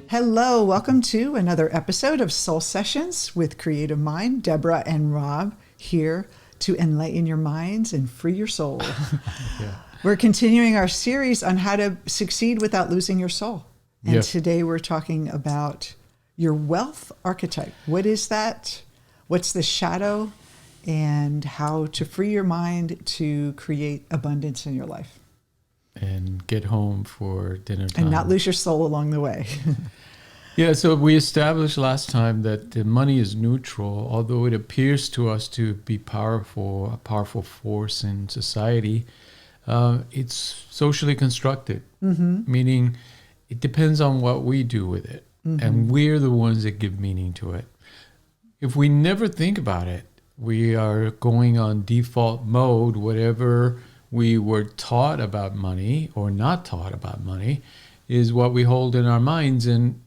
Hello, welcome to another episode of Soul Sessions with Creative Mind. Deborah and Rob here to enlighten your minds and free your soul. Yeah. We're continuing our series on how to succeed without losing your soul. And today we're talking about your wealth archetype. What is that? What's the shadow? And how to free your mind to create abundance in your life. And get home for dinner time. And not lose your soul along the way. Yeah, so we established last time that the money is neutral, although it appears to us to be a powerful force in society. It's socially constructed, meaning it depends on what we do with it. And we're the ones that give meaning to it. If we never think about it, we are going on default mode. Whatever we were taught about money or not taught about money is what we hold in our minds, and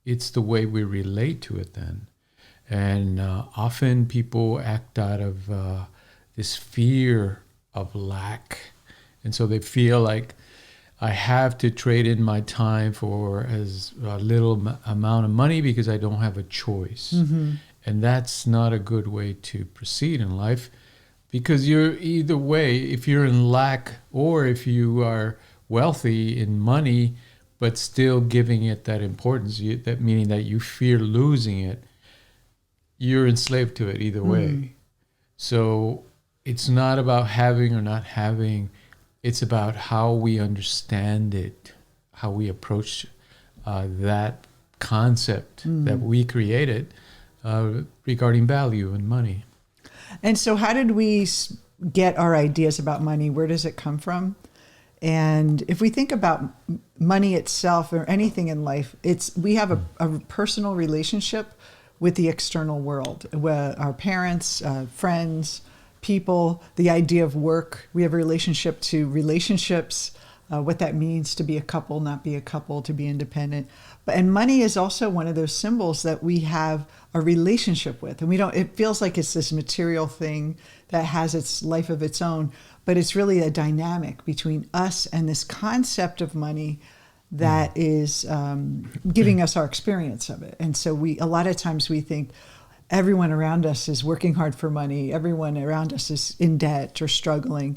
it's the way we relate to it then. And often people act out of this fear of lack. And so they feel like I have to trade in my time for as little amount of money because I don't have a choice. And that's not a good way to proceed in life, because you're either way, if you're in lack or if you are wealthy in money, but still giving it that importance, that meaning that you fear losing it, you're enslaved to it either way. So it's not about having or not having. It's about how we understand it, how we approach that concept that we created regarding value and money. And so how did we get our ideas about money? Where does it come from? And if we think about money itself or anything in life, we have a personal relationship with the external world, where our parents, friends, people, the idea of work. We have a relationship to relationships, what that means to be a couple, not be a couple, to be independent. And money is also one of those symbols that we have a relationship with. And it feels like it's this material thing that has its life of its own, but it's really a dynamic between us and this concept of money that is giving us our experience of it. And so a lot of times we think everyone around us is working hard for money. Everyone around us is in debt or struggling.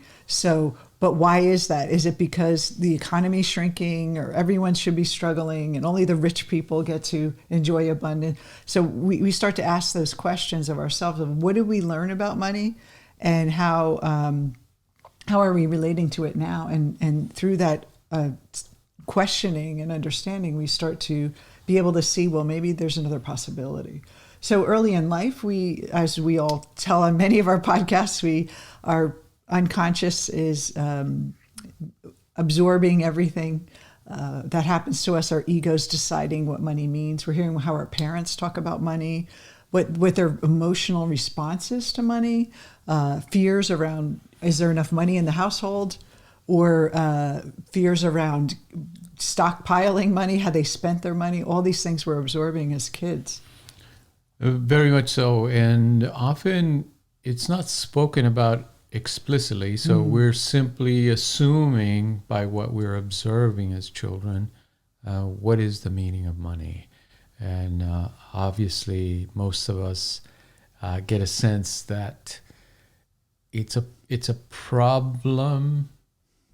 But why is that? Is it because the economy is shrinking, or everyone should be struggling and only the rich people get to enjoy abundance? So we start to ask those questions of ourselves of what did we learn about money, and how are we relating to it now? And through that questioning and understanding, we start to be able to see, well, maybe there's another possibility. So early in life, as we all tell on many of our podcasts, our unconscious is absorbing everything that happens to us. Our ego's deciding what money means. We're hearing how our parents talk about money, what their emotional responses to money, fears around, is there enough money in the household? Or fears around stockpiling money, how they spent their money, all these things we're absorbing as kids. Very much so. And often it's not spoken about explicitly. So we're simply assuming by what we're observing as children, what is the meaning of money? And obviously most of us get a sense that it's a problem,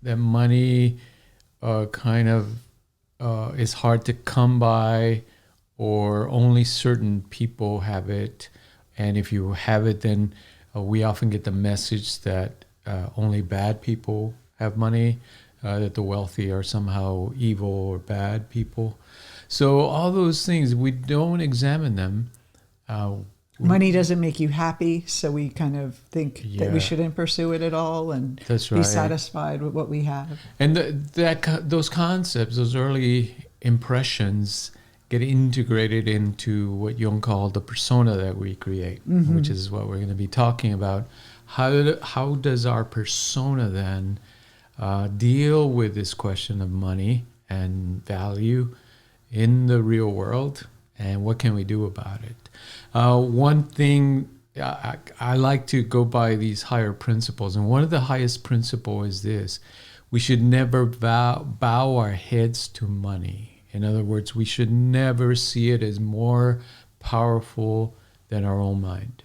that money is hard to come by, or only certain people have it. And if you have it, then we often get the message that only bad people have money, that the wealthy are somehow evil or bad people. So all those things, we don't examine them. Money doesn't make you happy, so we kind of think that we shouldn't pursue it at all and be satisfied with what we have. And those concepts, those early impressions, get integrated into what Jung called the persona that we create, which is what we're going to be talking about. How does our persona then deal with this question of money and value in the real world, and what can we do about it? One thing, I like to go by these higher principles, and one of the highest principles is this: we should never bow our heads to money. In other words, we should never see it as more powerful than our own mind.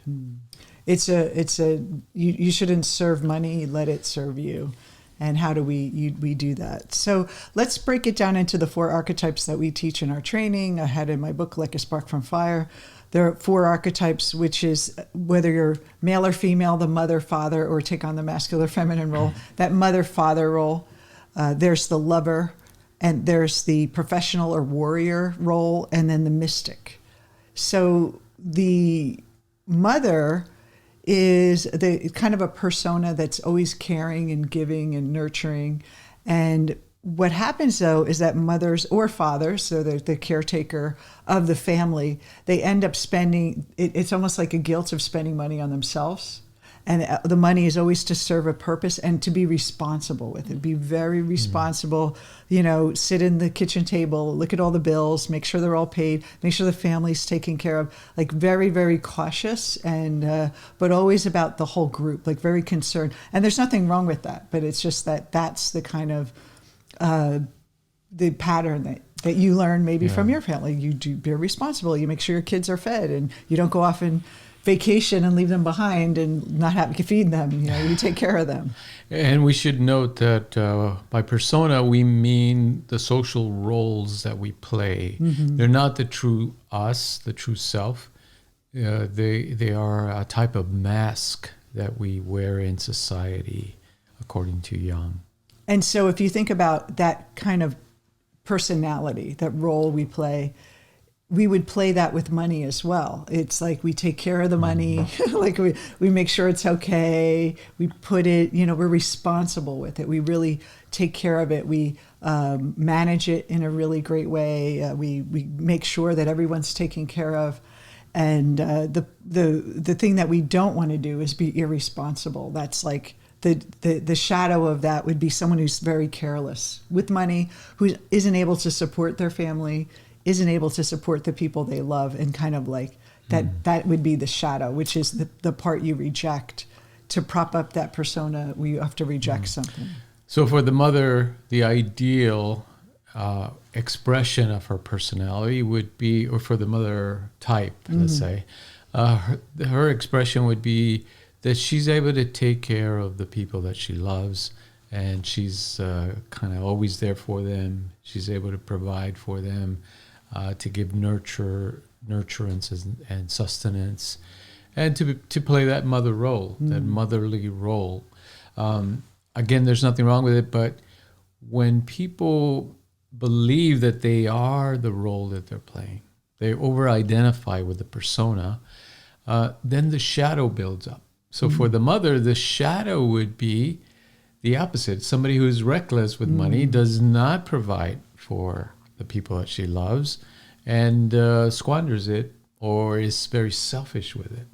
You shouldn't serve money, let it serve you. And how do we do that? So let's break it down into the 4 archetypes that we teach in our training. I had in my book, Like a Spark from Fire. There are 4 archetypes, which is whether you're male or female, the mother, father, or take on the masculine, feminine role. That mother, father role. There's the lover, and there's the professional or warrior role, and then the mystic. So the mother is the kind of a persona that's always caring and giving and nurturing. And what happens though is that mothers or fathers, so the caretaker of the family, they end up spending, it's almost like a guilt of spending money on themselves. And the money is always to serve a purpose and to be responsible with it. Be very responsible, sit in the kitchen table, look at all the bills, make sure they're all paid, make sure the family's taken care of, like very, very cautious and, but always about the whole group, like very concerned. And there's nothing wrong with that, but it's just that that's the kind of, the pattern that you learn maybe from your family. You're responsible. You make sure your kids are fed and you don't go off and vacation and leave them behind and not have to feed them. You take care of them. And we should note that by persona, we mean the social roles that we play. Mm-hmm. They're not the true us, the true self. They are a type of mask that we wear in society, according to Jung. And so if you think about that kind of personality, that role we play, we would play that with money as well. It's like we take care of the money, like we make sure it's okay. We put it, we're responsible with it. We really take care of it. We manage it in a really great way. We make sure that everyone's taken care of. And the thing that we don't want to do is be irresponsible. That's like the shadow of that would be someone who's very careless with money, who isn't able to support their family, isn't able to support the people they love, and kind of like that would be the shadow, which is the part you reject. To prop up that persona, we have to reject something. So for the mother, the ideal expression of her personality would be, or for the mother type, let's say, her expression would be that she's able to take care of the people that she loves, and she's kind of always there for them. She's able to provide for them, to give nurturance and sustenance, and to play that mother role, that motherly role. Again, there's nothing wrong with it, but when people believe that they are the role that they're playing, they over-identify with the persona, then the shadow builds up. So for the mother, the shadow would be the opposite. Somebody who's reckless with money, does not provide for the people that she loves, and squanders it, or is very selfish with it.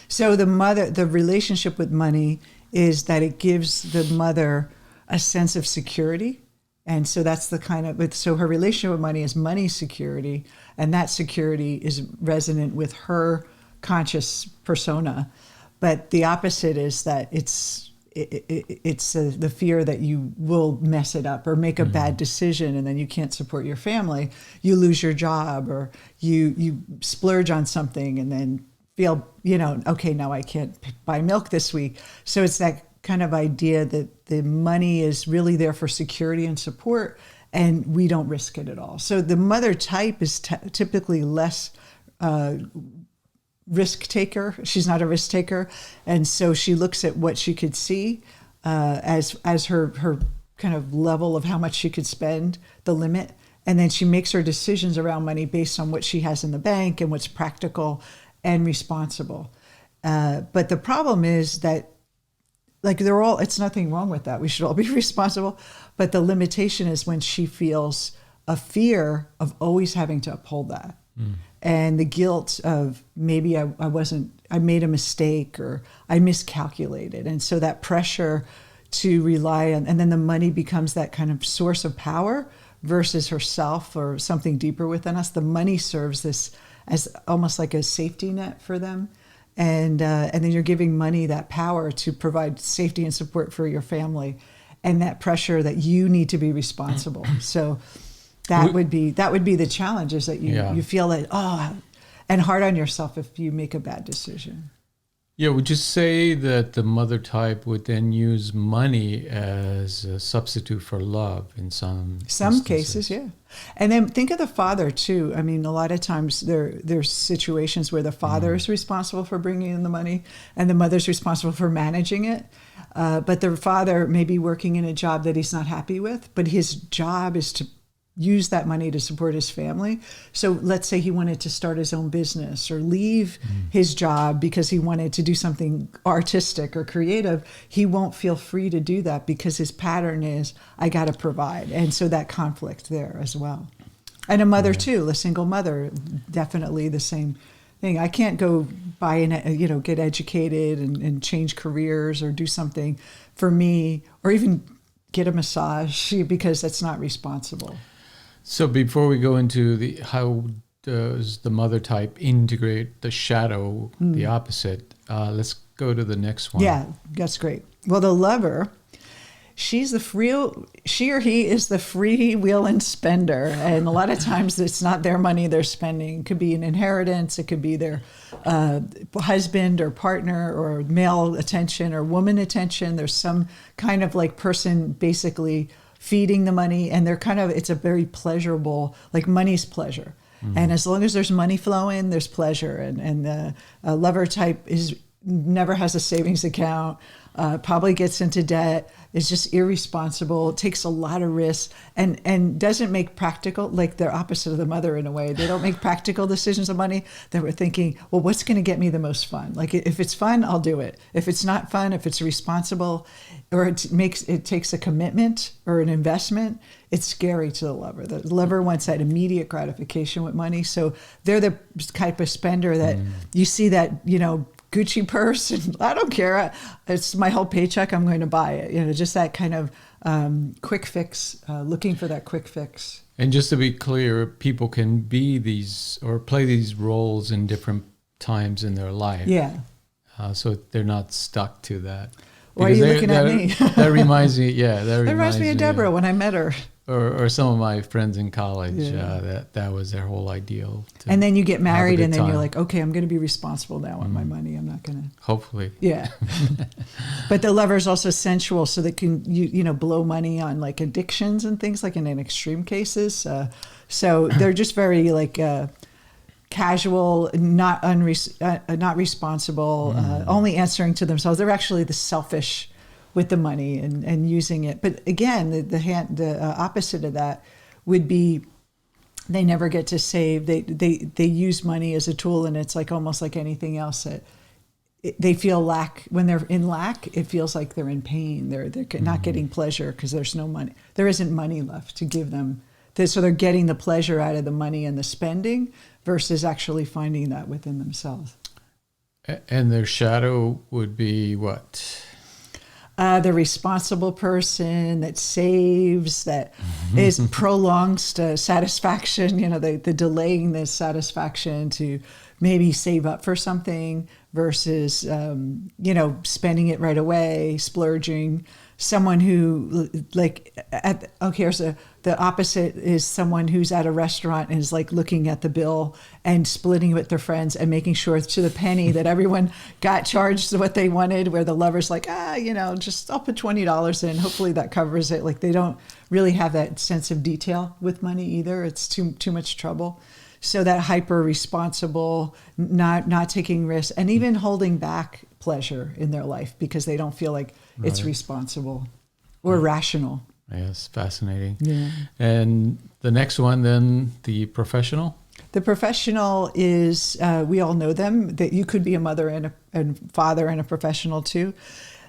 So the relationship with money is that it gives the mother a sense of security. And so that's the kind of, so her relationship with money is money security, and that security is resonant with her conscious persona. But the opposite is that it's the fear that you will mess it up or make a bad decision, and then you can't support your family. You lose your job, or you splurge on something and then feel, okay, now I can't buy milk this week. So it's that kind of idea that the money is really there for security and support, and we don't risk it at all. So the mother type is typically less risk taker. She's not a risk taker, and so she looks at what she could see as her kind of level of how much she could spend, the limit, and then she makes her decisions around money based on what she has in the bank and what's practical and responsible. But the problem is that, like, it's nothing wrong with that. We should all be responsible, but the limitation is when she feels a fear of always having to uphold that. And the guilt of maybe I made a mistake, or I miscalculated. And so that pressure to rely on, and then the money becomes that kind of source of power versus herself or something deeper within us. The money serves this as almost like a safety net for them. And then you're giving money that power to provide safety and support for your family. and that pressure that you need to be responsible. So that would be the challenge, is that you feel like, and hard on yourself if you make a bad decision. Yeah, would you say that the mother type would then use money as a substitute for love in some cases? Yeah. And then think of the father too. I mean, a lot of times there's situations where the father is responsible for bringing in the money and the mother's responsible for managing it. But the father may be working in a job that he's not happy with, but his job is to use that money to support his family. So let's say he wanted to start his own business or leave his job because he wanted to do something artistic or creative. He won't feel free to do that because his pattern is, I got to provide. And so that conflict there as well. And a mother too, a single mother, definitely the same thing. I can't go buy and get educated and change careers or do something for me, or even get a massage, because that's not responsible. So before we go into how does the mother type integrate the shadow, the opposite, let's go to the next one. Yeah, that's great. Well, the lover, she or he is the freewheeling spender. And a lot of times it's not their money they're spending. It could be an inheritance. It could be their husband or partner, or male attention or woman attention. There's some kind of like person basically feeding the money, and it's a very pleasurable, like money's pleasure. And as long as there's money flowing, there's pleasure. And the lover type never has a savings account, probably gets into debt, is just irresponsible, takes a lot of risks, and doesn't make practical, like they're opposite of the mother in a way. They don't make practical decisions of money. They were thinking, well, what's going to get me the most fun? Like if it's fun, I'll do it. If it's not fun, if it's responsible, or it takes a commitment or an investment, it's scary to the lover. The lover wants that immediate gratification with money. So they're the type of spender that you see that, Gucci purse, and I don't care. It's my whole paycheck. I'm going to buy it. Just that kind of quick fix, looking for that quick fix. And just to be clear, people can be these or play these roles in different times in their life. Yeah. So they're not stuck to that. Why are you looking at me? That reminds me. Yeah, that reminds me of Deborah when I met her. Or some of my friends in college, that was their whole ideal. And then you get married, and then you're like, okay, I'm going to be responsible now on my money. I'm not going to. Hopefully. Yeah. But the lover is also sensual, so they can blow money on like addictions and things, like in extreme cases. So they're just very like casual, not responsible, only answering to themselves. They're actually the selfish with the money and using it. But again, the opposite of that would be they never get to save. They use money as a tool, and it's like almost like anything else. They feel lack. When they're in lack, it feels like they're in pain. They're not getting pleasure because there's no money. There isn't money left to give them. So they're getting the pleasure out of the money and the spending versus actually finding that within themselves. And their shadow would be what? The responsible person that saves, that is prolongs satisfaction, the delaying the satisfaction to maybe save up for something versus, spending it right away, splurging. Someone who the opposite is someone who's at a restaurant and is like looking at the bill and splitting it with their friends and making sure to the penny that everyone got charged what they wanted, where the lover's like, just I'll put $20 in. Hopefully that covers it. Like they don't really have that sense of detail with money either. It's too much trouble. So that hyper responsible, not taking risks, and even holding back pleasure in their life because they don't feel like it's responsible or rational. Yes, fascinating. Yeah. And the next one, then, the professional? The professional is, we all know them, that you could be a mother and a father and a professional too.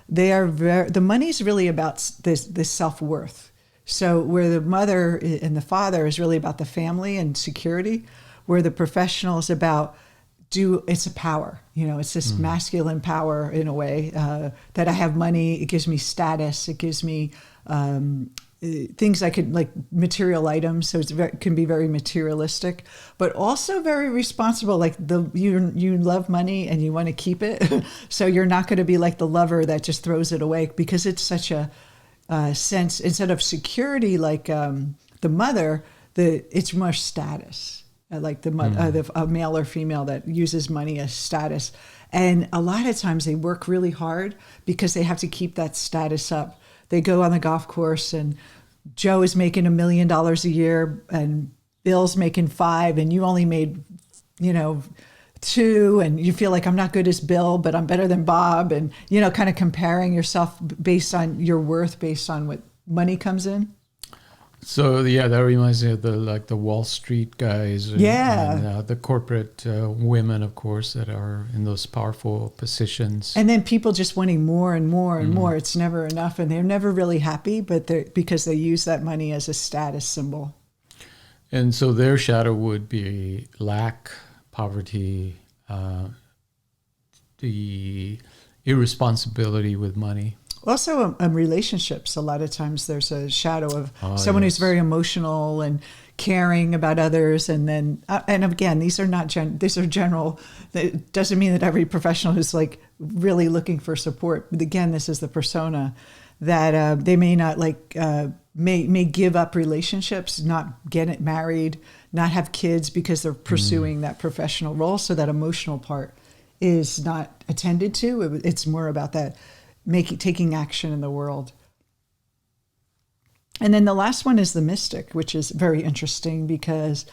They are the money's really about this self-worth. So where the mother and the father is really about the family and security, where the professional is about it's a power, it's this masculine power in a way, that I have money, it gives me status, it gives me things I could, like material items, so it can be very materialistic, but also very responsible. Like you love money and you want to keep it, so you're not going to be like the lover that just throws it away because it's such a sense, instead of security like the mother, it's more status. Like the mother, a male or female that uses money as status. And a lot of times they work really hard because they have to keep that status up. They go on the golf course and Joe is making $1 million a year and Bill's making $5 million and you only made, $2 million, and you feel like I'm not good as Bill, but I'm better than Bob. And, kind of comparing yourself based on your worth, based on what money comes in. So yeah, that reminds me of the Wall Street guys, and the corporate women, of course, that are in those powerful positions. And then people just wanting more and more and more. It's never enough, and they're never really happy, but because they use that money as a status symbol. And so their shadow would be lack, poverty, the irresponsibility with money. Also, relationships. A lot of times there's a shadow of someone who's very emotional and caring about others. And then, and again, these are not these are general. It doesn't mean that every professional who's like really looking for support. But again, this is the persona that they may not may give up relationships, not get married, not have kids because they're pursuing that professional role. So that emotional part is not attended to. It's more about that. Taking action in the world. And then the last one is the mystic, which is very interesting because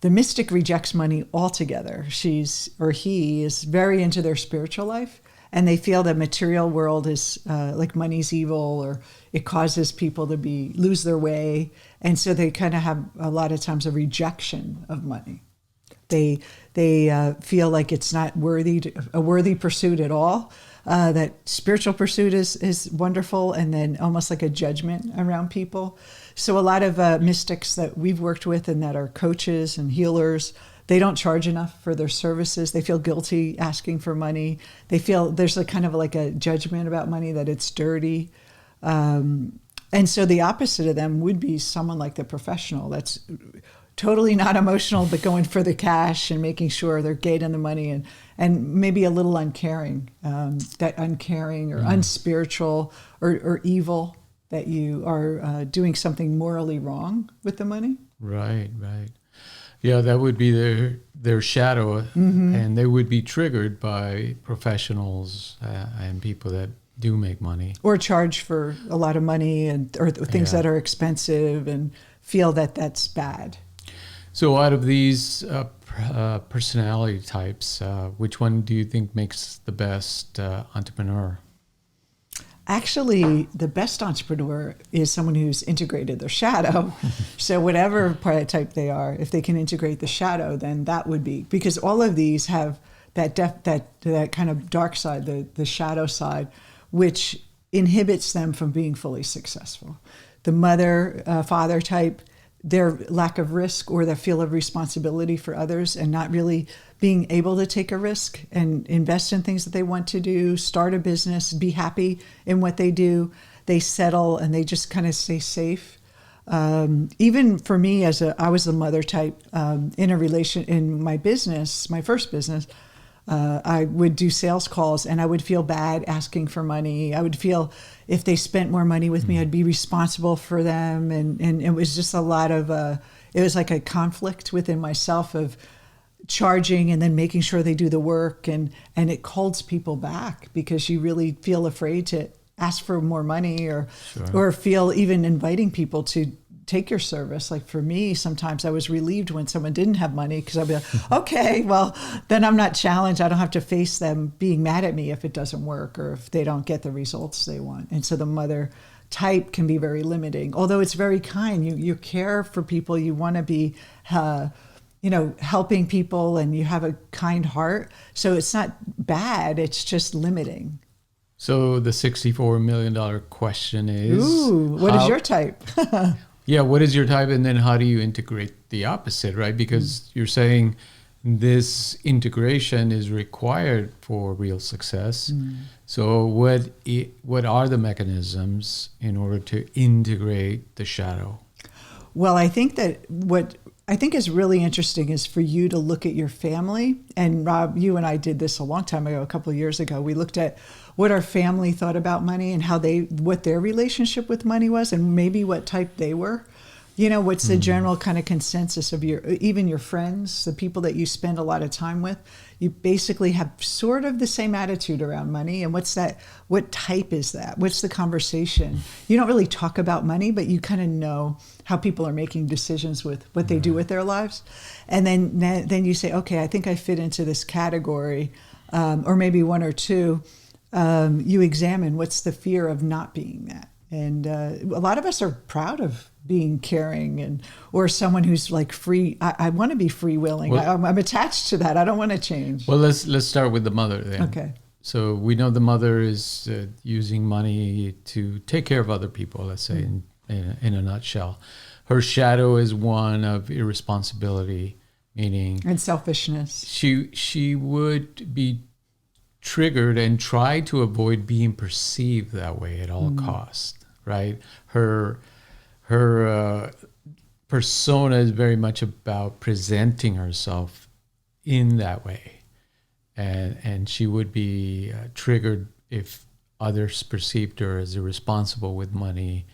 the mystic rejects money altogether. He is very into their spiritual life, and they feel that material world is like money's evil, or it causes people to lose their way. And so they kind of have a lot of times a rejection of money. They feel like it's not a worthy pursuit at all. That spiritual pursuit is wonderful, and then almost like a judgment around people. So a lot of mystics that we've worked with and that are coaches and healers, they don't charge enough for their services. They feel guilty asking for money. They feel there's a kind of like a judgment about money, that it's dirty. And so the opposite of them would be someone like the professional that's totally not emotional, but going for the cash and making sure they're getting the money, and maybe a little uncaring, that uncaring or unspiritual or evil, that you are doing something morally wrong with the money. Right. Yeah, that would be their shadow, and they would be triggered by professionals and people that do make money. Or charge for a lot of money or things that are expensive and feel that that's bad. So out of these personality types, which one do you think makes the best entrepreneur? Actually, the best entrepreneur is someone who's integrated their shadow. So whatever type they are, if they can integrate the shadow, then that would be, because all of these have that kind of dark side, the shadow side, which inhibits them from being fully successful. The father type, their lack of risk or their feel of responsibility for others and not really being able to take a risk and invest in things that they want to do, start a business, be happy in what they do. They settle and they just kind of stay safe. Even for me, I was the mother type in my business, my first business. I would do sales calls and I would feel bad asking for money. I would feel if they spent more money with me, I'd be responsible for them. And it was just a lot of, it was like a conflict within myself of charging and then making sure they do the work. And it holds people back because you really feel afraid to ask for more money or feel even inviting people to take your service. Like for me, sometimes I was relieved when someone didn't have money because I'd be like, okay, well, then I'm not challenged. I don't have to face them being mad at me if it doesn't work or if they don't get the results they want. And so the mother type can be very limiting, although it's very kind. You care for people. You want to be, helping people, and you have a kind heart. So it's not bad. It's just limiting. So the $64 million question is... Ooh, what is your type? Yeah, what is your type? And then how do you integrate the opposite, right? Because you're saying this integration is required for real success. So what are the mechanisms in order to integrate the shadow? Well, I think that what I think is really interesting is for you to look at your family. And Rob, you and I did this a long time ago, a couple of years ago. We looked at what our family thought about money and what their relationship with money was, and maybe what type they were. What's the general kind of consensus of even your friends, the people that you spend a lot of time with, you basically have sort of the same attitude around money. And what type is that? What's the conversation? You don't really talk about money, but you kind of know how people are making decisions with what they do with their lives. And then you say, okay, I think I fit into this category, or maybe one or two. You examine what's the fear of not being that. And a lot of us are proud of being caring or someone who's like free. I want to be free willing. Well, I'm attached to that. I don't want to change. Well, let's start with the mother then. Okay. So we know the mother is using money to take care of other people, let's say, in a nutshell. Her shadow is one of irresponsibility, meaning... And selfishness. She would be triggered and try to avoid being perceived that way at all costs, right? Her persona is very much about presenting herself in that way. And she would be triggered if others perceived her as irresponsible with money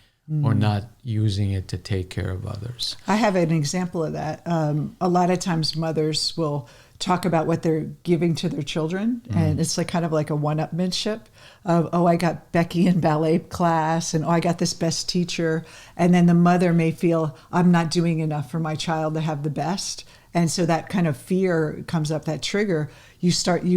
or not using it to take care of others. I have an example of that. A lot of times mothers will talk about what they're giving to their children, and it's kind of like a one-upmanship of, I got Becky in ballet class, and I got this best teacher. And then the mother may feel, I'm not doing enough for my child to have the best. And so that kind of fear comes up, that trigger. You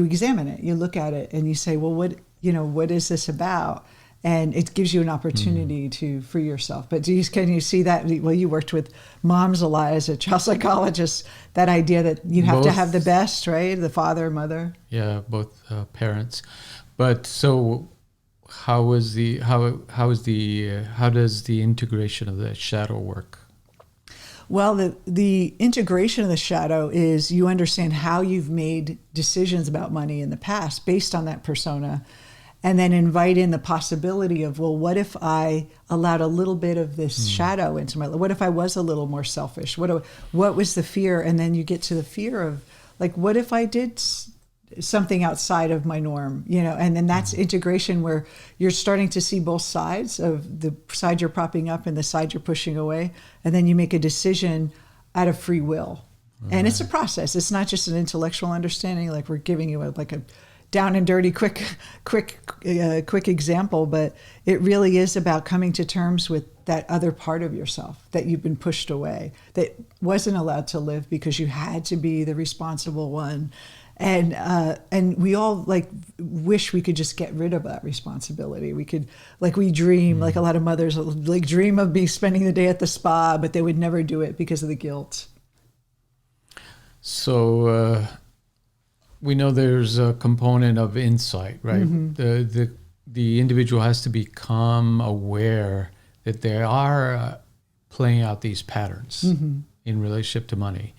examine it, you look at it, and you say, well, what is this about? And it gives you an opportunity to free yourself. But can you see that? Well, you worked with moms a lot as a child psychologist, that idea that you have to have the best, right? The father, mother. Yeah, both parents. But so how does the integration of the shadow work? Well, the integration of the shadow is you understand how you've made decisions about money in the past based on that persona, and then invite in the possibility of, well, what if I allowed a little bit of this shadow into my life? What if I was a little more selfish? What was the fear? And then you get to the fear of, like, what if I did something outside of my norm? And then that's integration, where you're starting to see both sides of the side you're propping up and the side you're pushing away. And then you make a decision out of free will. Right. And it's a process. It's not just an intellectual understanding, like we're giving you a down and dirty, quick example, but it really is about coming to terms with that other part of yourself that you've been pushed away, that wasn't allowed to live because you had to be the responsible one. And we all wish we could just get rid of that responsibility. We could, we dream, like a lot of mothers dream of spending the day at the spa, but they would never do it because of the guilt. So we know there's a component of insight, right? Mm-hmm. The individual has to become aware that they are playing out these patterns in relationship to money.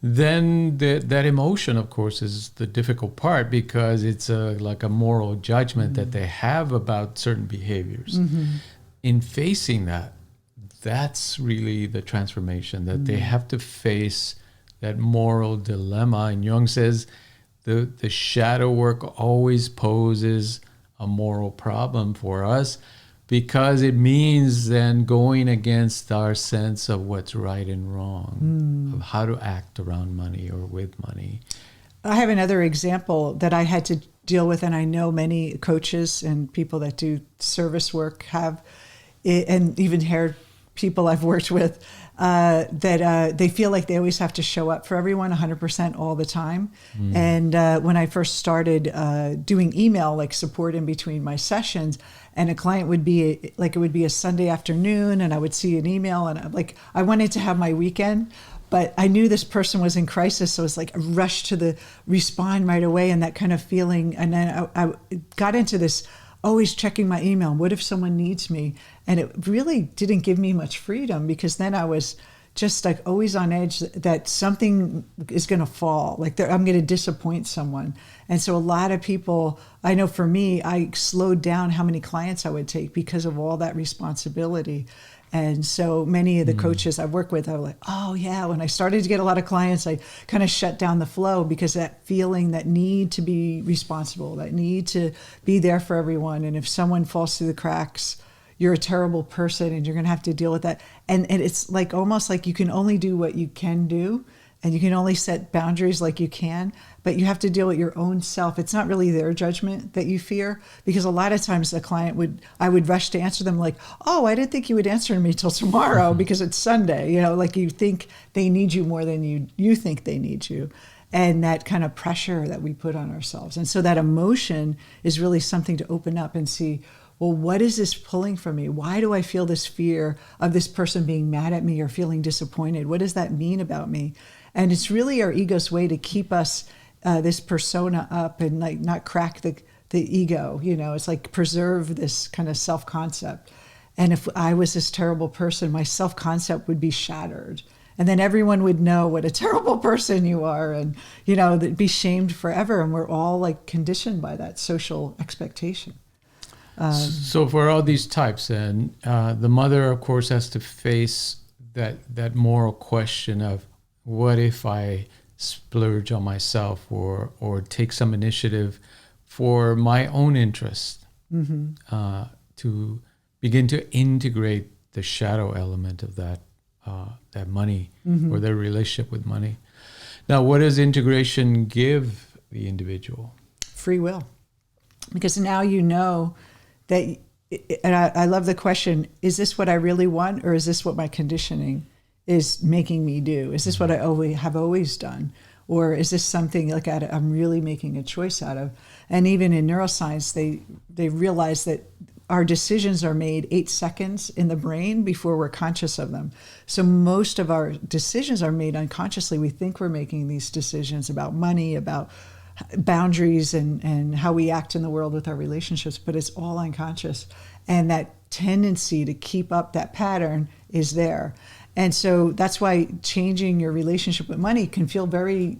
Then that emotion, of course, is the difficult part, because it's like a moral judgment that they have about certain behaviors. In facing that, that's really the transformation, that they have to face that moral dilemma. And Jung says the shadow work always poses a moral problem for us, because it means then going against our sense of what's right and wrong, of how to act around money or with money. I have another example that I had to deal with, and I know many coaches and people that do service work have, and even hair people I've worked with, that they feel like they always have to show up for everyone 100% all the time. And when I first started doing email support in between my sessions, and a client would be it would be a Sunday afternoon, and I would see an email, and I wanted to have my weekend, but I knew this person was in crisis, so it was a rush to the respond right away, and that kind of feeling. And then I got into this always checking my email. What if someone needs me? And it really didn't give me much freedom, because then I was just like always on edge that something is going to fall, like I'm going to disappoint someone. And so a lot of people, I know for me, I slowed down how many clients I would take because of all that responsibility. And so many of the coaches I work with are like, oh yeah, when I started to get a lot of clients, I kind of shut down the flow because that feeling, that need to be responsible, that need to be there for everyone. And if someone falls through the cracks, you're a terrible person and you're going to have to deal with that. And it's like almost like you can only do what you can do, and you can only set boundaries like you can, but you have to deal with your own self. It's not really their judgment that you fear, because a lot of times I would rush to answer them like, oh, I didn't think you would answer me till tomorrow because it's Sunday. You know, like you think they need you more than you think they need you. And that kind of pressure that we put on ourselves. And so that emotion is really something to open up and see, well, what is this pulling from me? Why do I feel this fear of this person being mad at me or feeling disappointed? What does that mean about me? And it's really our ego's way to keep us this persona up and like not crack the ego. You know, it's like preserve this kind of self-concept. And if I was this terrible person, my self-concept would be shattered. And then everyone would know what a terrible person you are, and, you know, be shamed forever. And we're all like conditioned by that social expectation. So for all these types, then the mother, of course, has to face that moral question of, what if I splurge on myself or take some initiative for my own interest, to begin to integrate the shadow element of that money or their relationship with money. Now, what does integration give the individual? Free will. Because now you know that, and I love the question, is this what I really want, or is this what my conditioning is making me do? Is this what I have always done? Or is this something like I'm really making a choice out of? And even in neuroscience, they realize that our decisions are made 8 seconds in the brain before we're conscious of them. So most of our decisions are made unconsciously. We think we're making these decisions about money, about boundaries and how we act in the world with our relationships, but it's all unconscious. And that tendency to keep up that pattern is there. And so that's why changing your relationship with money can feel very,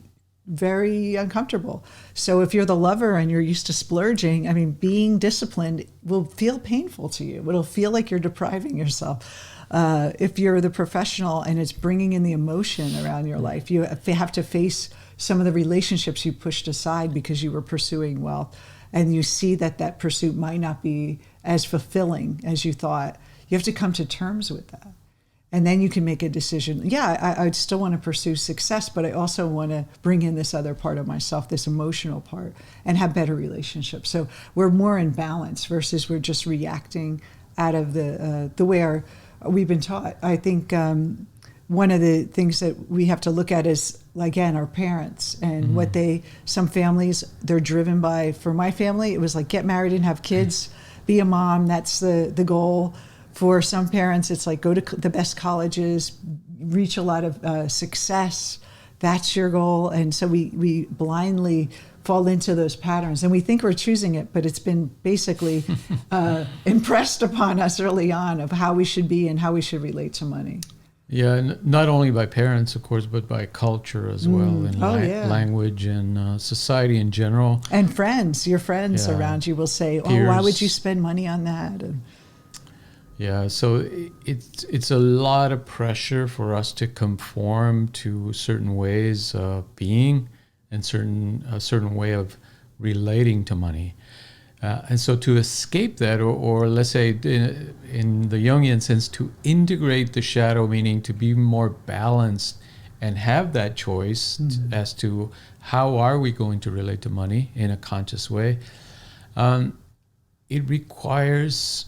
very uncomfortable. So if you're the lover and you're used to splurging, I mean, being disciplined will feel painful to you. It'll feel like you're depriving yourself. If you're the professional and it's bringing in the emotion around your life, you have to face some of the relationships you pushed aside because you were pursuing wealth, and you see that pursuit might not be as fulfilling as you thought. You have to come to terms with that. And then you can make a decision. Yeah, I'd still want to pursue success, but I also want to bring in this other part of myself, this emotional part, and have better relationships. So we're more in balance versus we're just reacting out of the way we've been taught. I think one of the things that we have to look at is, again, our parents and what some families, they're driven by. For my family, it was like get married and have kids, be a mom. That's the goal. For some parents, it's like go to the best colleges, reach a lot of success. That's your goal. And so we blindly fall into those patterns. And we think we're choosing it, but it's been basically impressed upon us early on of how we should be and how we should relate to money. Yeah, and not only by parents, of course, but by culture as well, and language and society in general. And friends, your friends around you will say, peers. Oh, why would you spend money on that? And yeah, so it's a lot of pressure for us to conform to certain ways of being and a certain way of relating to money. And so to escape that, or let's say in the Jungian sense, to integrate the shadow, meaning to be more balanced and have that choice as to how are we going to relate to money in a conscious way, it requires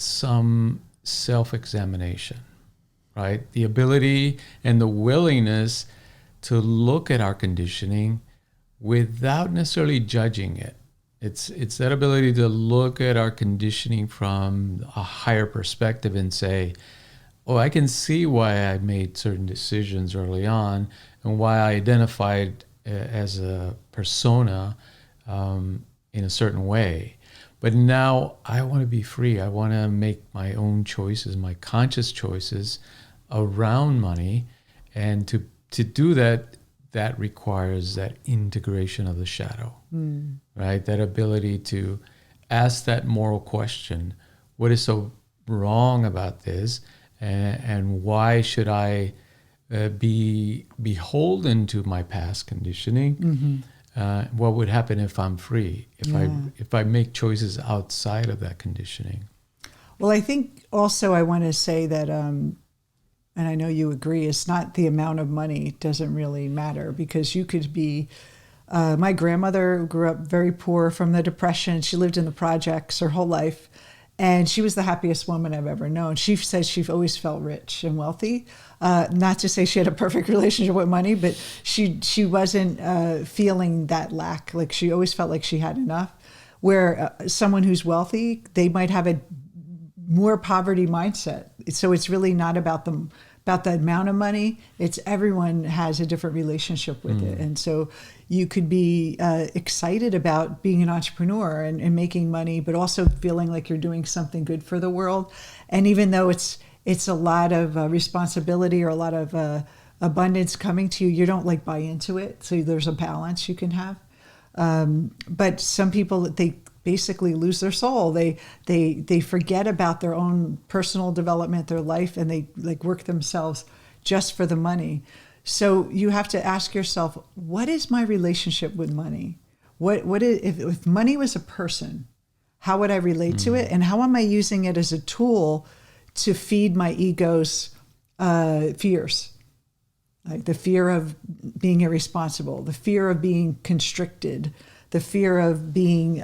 some self-examination, right? The ability and the willingness to look at our conditioning without necessarily judging it. It's that ability to look at our conditioning from a higher perspective and say, oh, I can see why I made certain decisions early on and why I identified as a persona in a certain way. But now I want to be free. I want to make my own choices, my conscious choices around money. And to do that, that requires that integration of the shadow, right? That ability to ask that moral question: what is so wrong about this, and why should I be beholden to my past conditioning? What would happen if I'm free, if I make choices outside of that conditioning? Well, I think also I want to say that, and I know you agree, it's not the amount of money doesn't really matter, because you could be, my grandmother grew up very poor from the Depression. She lived in the projects her whole life, and she was the happiest woman I've ever known. She says she always felt rich and wealthy. Not to say she had a perfect relationship with money, but she wasn't feeling that lack. Like, she always felt like she had enough. Where someone who's wealthy, they might have a more poverty mindset. So it's really not about the amount of money. It's everyone has a different relationship with it. And so you could be excited about being an entrepreneur and making money, but also feeling like you're doing something good for the world. And even though it's a lot of responsibility or a lot of abundance coming to you, you don't like buy into it. So there's a balance you can have. But some people, they basically lose their soul. They forget about their own personal development, their life, and they like work themselves just for the money. So you have to ask yourself, what is my relationship with money? What is, if money was a person, how would I relate to it? And how am I using it as a tool to feed my ego's fears? Like the fear of being irresponsible, the fear of being constricted, the fear of being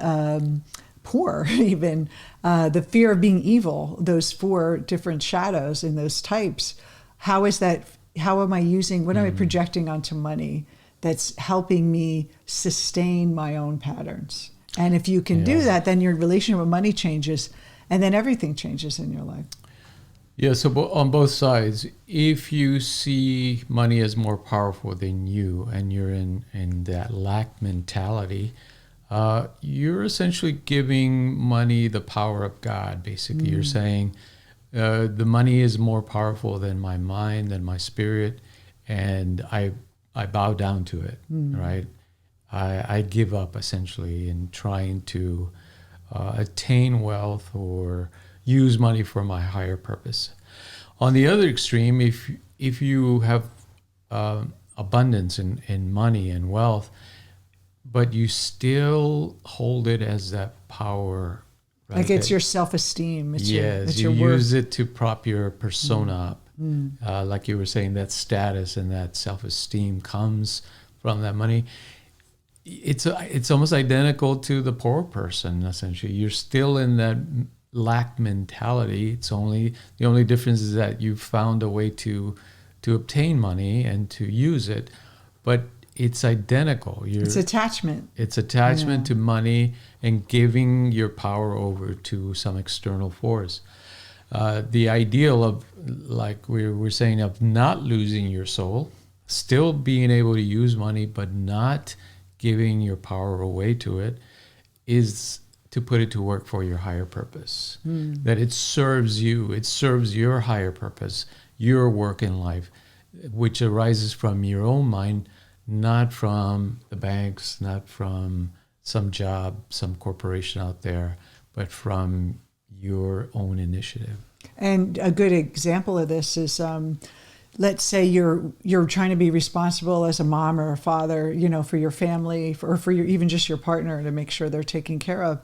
poor, even the fear of being evil, those 4 different shadows and those types. How is that? How am I using, what am I projecting onto money that's helping me sustain my own patterns? And if you can do that, then your relationship with money changes, and then everything changes in your life. Yeah, so on both sides, if you see money as more powerful than you, and you're in that lack mentality, you're essentially giving money the power of God, basically. You're saying, the money is more powerful than my mind, than my spirit, and I bow down to it, right? I give up, essentially, in trying to attain wealth or use money for my higher purpose. On the other extreme, if you have abundance in money and wealth, but you still hold it as that power, right? Like it's your self-esteem. It's you your worth. use it to prop your persona up. Like you were saying, that status and that self-esteem comes from that money. It's almost identical to the poor person, essentially. You're still in that lack mentality. The only difference is that you've found a way to obtain money and to use it, but it's identical. It's attachment. It's attachment to money and giving your power over to some external force. The ideal of, like we were saying, of not losing your soul, still being able to use money, but not giving your power away to it, is to put it to work for your higher purpose. That it serves you, it serves your higher purpose, your work in life, which arises from your own mind, not from the banks, not from some job, some corporation out there, but from your own initiative. And a good example of this is, let's say you're trying to be responsible as a mom or a father, for your family, or for your, even just your partner, to make sure they're taken care of.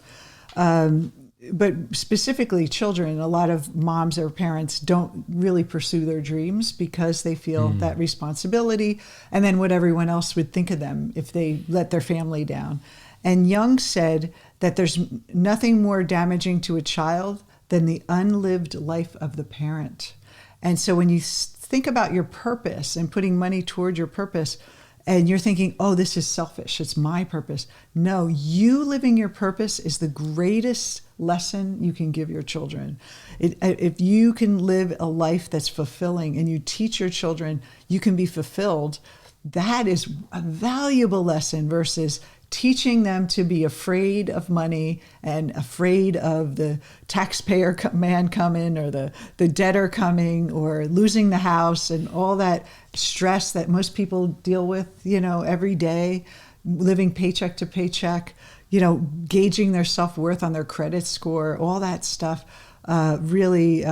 But specifically children, a lot of moms or parents don't really pursue their dreams because they feel that responsibility, and then what everyone else would think of them if they let their family down. And Jung said that there's nothing more damaging to a child than the unlived life of the parent. And so when you think about your purpose and putting money toward your purpose, and you're thinking, oh, this is selfish, it's my purpose. No, you living your purpose is the greatest lesson you can give your children. If you can live a life that's fulfilling and you teach your children you can be fulfilled, that is a valuable lesson versus teaching them to be afraid of money and afraid of the taxpayer man coming or the debtor coming or losing the house and all that stress that most people deal with, every day, living paycheck to paycheck, gauging their self-worth on their credit score, all that stuff. Really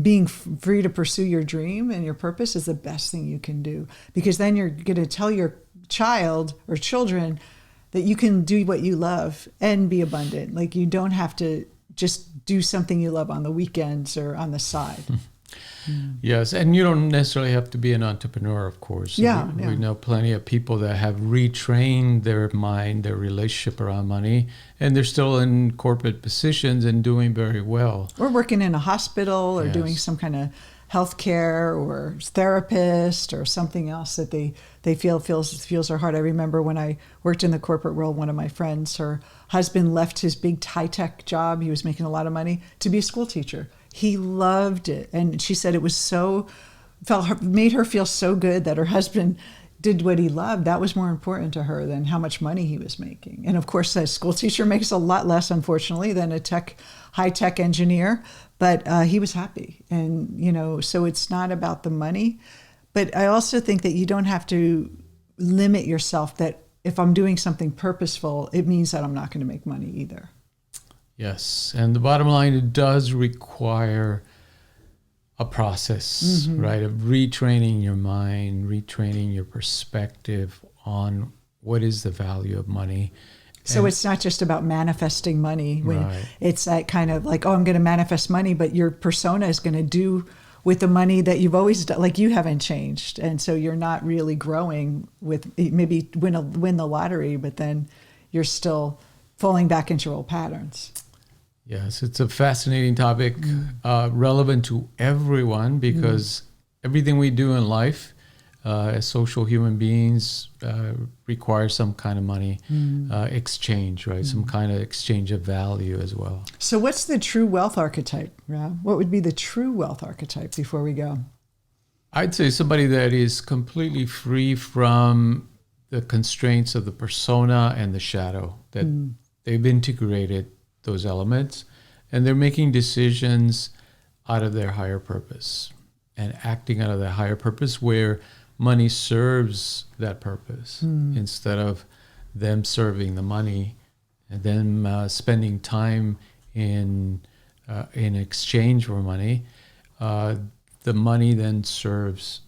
being free to pursue your dream and your purpose is the best thing you can do, because then you're going to tell your child or children that you can do what you love and be abundant. Like, you don't have to just do something you love on the weekends or on the side. Yes, and you don't necessarily have to be an entrepreneur, of course. Yeah, we know plenty of people that have retrained their mind, their relationship around money, and they're still in corporate positions and doing very well. Or working in a hospital or doing some kind of healthcare or therapist or something else that they feels their heart. I remember when I worked in the corporate world, one of my friends, her husband left his big high-tech job. He was making a lot of money to be a school teacher. He loved it. And she said it was made her feel so good that her husband did what he loved. That was more important to her than how much money he was making. And of course, a school teacher makes a lot less, unfortunately, than a high-tech engineer. But he was happy. And, so it's not about the money. But I also think that you don't have to limit yourself, that if I'm doing something purposeful, it means that I'm not going to make money either. Yes. And the bottom line, it does require a process, right, of retraining your mind, retraining your perspective on what is the value of money. So it's not just about manifesting money. It's that kind of like, I'm going to manifest money, but your persona is going to do with the money that you've always done. Like, you haven't changed. And so you're not really growing with, maybe win the lottery, but then you're still falling back into your old patterns. Yes, it's a fascinating topic, relevant to everyone, because everything we do in life as social human beings requires some kind of money exchange, right? Some kind of exchange of value as well. So what's the true wealth archetype, Rob? What would be the true wealth archetype before we go? I'd say somebody that is completely free from the constraints of the persona and the shadow, that they've integrated those elements, and they're making decisions out of their higher purpose and acting out of that higher purpose, where money serves that purpose instead of them serving the money and them spending time in exchange for money. The money then serves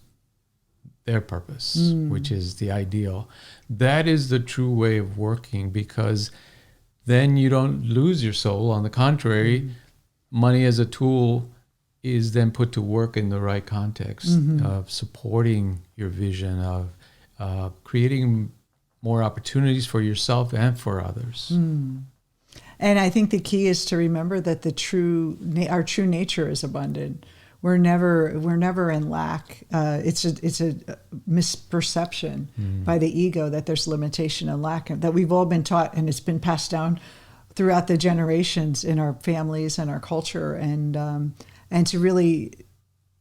their purpose, which is the ideal. That is the true way of working, because then you don't lose your soul. On the contrary, money as a tool is then put to work in the right context of supporting your vision, of creating more opportunities for yourself and for others. And I think the key is to remember that our true nature is abundant. We're never in lack. It's a misperception by the ego that there's limitation and lack, that we've all been taught, and it's been passed down throughout the generations in our families and our culture, and to really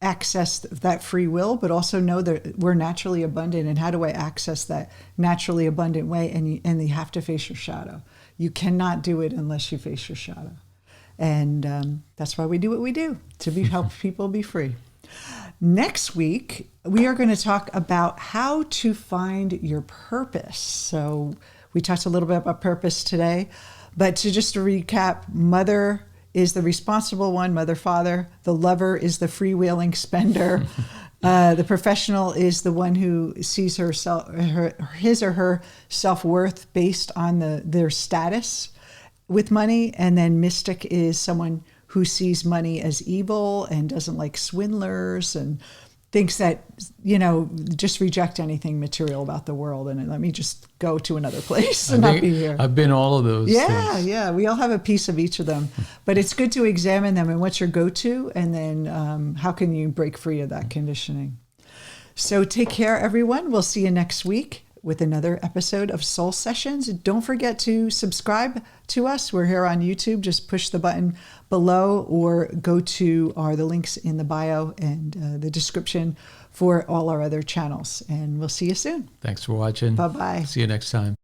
access that free will, but also know that we're naturally abundant. And how do I access that naturally abundant way? And you have to face your shadow. You cannot do it unless you face your shadow. And that's why we do what we do, to help people be free. Next week, we are going to talk about how to find your purpose. So we talked a little bit about purpose today, but to recap, mother is the responsible one, mother, father. The lover is the freewheeling spender. The professional is the one who sees his or her self-worth based on their status with money. And then mystic is someone who sees money as evil and doesn't like swindlers and thinks that, just reject anything material about the world and let me just go to another place and not be here. I've been all of those things. Yeah. We all have a piece of each of them. But it's good to examine them and what's your go-to, and then how can you break free of that conditioning. So take care, everyone. We'll see you next week with another episode of Soul Sessions. Don't forget to subscribe to us. We're here on YouTube. Just push the button below or go to the links in the bio and the description for all our other channels. And we'll see you soon. Thanks for watching. Bye-bye. See you next time.